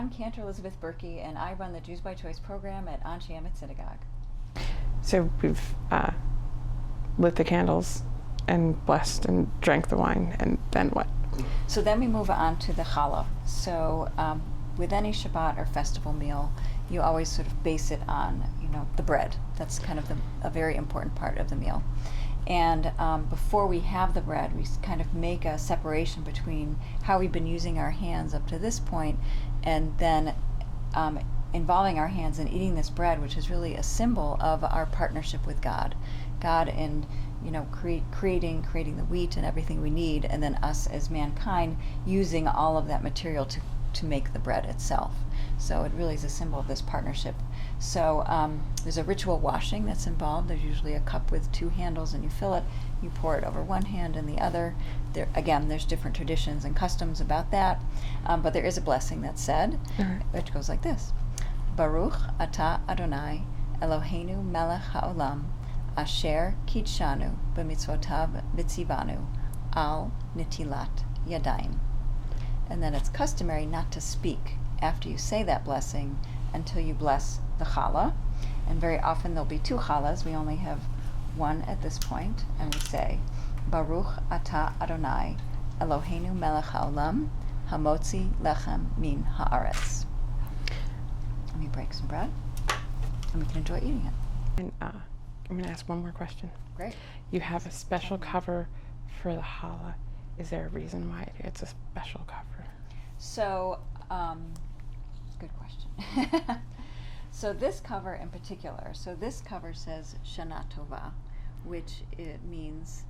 I'm Cantor Elizabeth Berkey, and I run the Jews by Choice program at Anshe Emet Synagogue. So we've lit the candles and blessed and drank the wine, and then what? So then we move on to the challah. So with any Shabbat or festival meal, you always sort of base it on, the bread. That's kind of a very important part of the meal. And before we have the bread, we kind of make a separation between how we've been using our hands up to this point, and then involving our hands in eating this bread, which is really a symbol of our partnership with God. God in creating the wheat and everything we need, and then us as mankind using all of that material to make the bread itself. So it really is a symbol of this partnership. So there's a ritual washing that's involved. There's usually a cup with two handles, and you fill it. You pour it over one hand and the other. There's different traditions and customs about that, but there is a blessing that's said, which goes like this: Baruch atah Adonai Eloheinu melech haolam asher kitshanu b'mitzvotav v'tzivanu al nitilat yadayim. And then it's customary not to speak after you say that blessing until you bless the challah. And very often there'll be two challahs. We only have one at this point, and we say, Baruch atah Adonai Eloheinu melech haolam hamotzi lechem min haaretz. And we break some bread, and we can enjoy eating it. And I'm going to ask one more question. Great. You have a special cover for the challah. Is there a reason why it's a special cover? So, good question. So this cover in particular, this cover says Shanah Tovah, which it means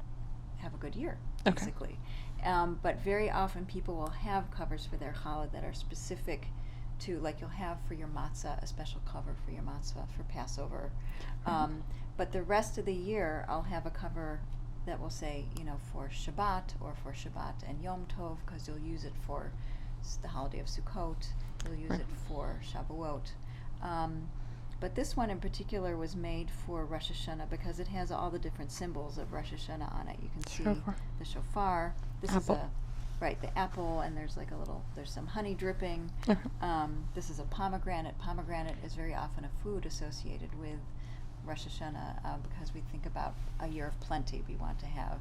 have a good year, basically. Okay. But very often people will have covers for their challah that are specific to, like you'll have for your matzah, a special cover for your matzah for Passover. But the rest of the year, I'll have a cover that will say, for Shabbat, or for Shabbat and Yom Tov, because you'll use it for the holiday of Sukkot. You'll use it for Shavuot. But this one in particular was made for Rosh Hashanah because it has all the different symbols of Rosh Hashanah on it. You can see the shofar. This apple. Is the apple, and there's there's some honey dripping. This is a pomegranate. Pomegranate is very often a food associated with Rosh Hashanah because we think about a year of plenty. We want to have,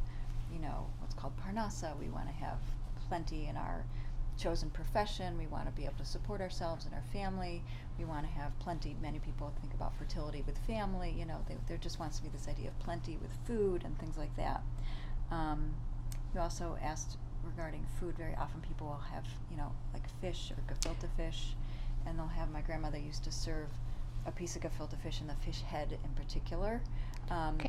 what's called parnasa. We want to have plenty in our chosen profession. We want to be able to support ourselves and our family. We want to have plenty. Many people think about fertility with family. There just wants to be this idea of plenty with food and things like that. You also asked regarding food. Very often people will have, like fish or gefilte fish, and they'll have, my grandmother used to serve a piece of gefilte fish and the fish head in particular,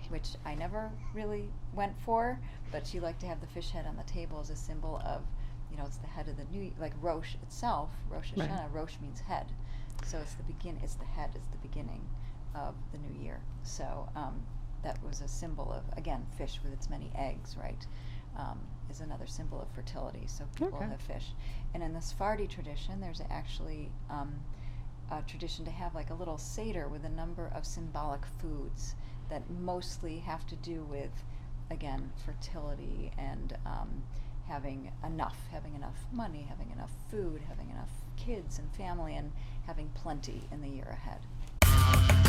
which I never really went for, but she liked to have the fish head on the table as a symbol of, it's the head of the new, like Rosh itself, Rosh Hashanah, right. Rosh means head. So it's the head, it's the beginning of the new year. So that was a symbol of, again, fish with its many eggs, right, is another symbol of fertility. So people have fish. And in the Sephardi tradition, there's actually a tradition to have like a little seder with a number of symbolic foods that mostly have to do with, again, fertility and having enough money, having enough food, having enough kids and family, and having plenty in the year ahead.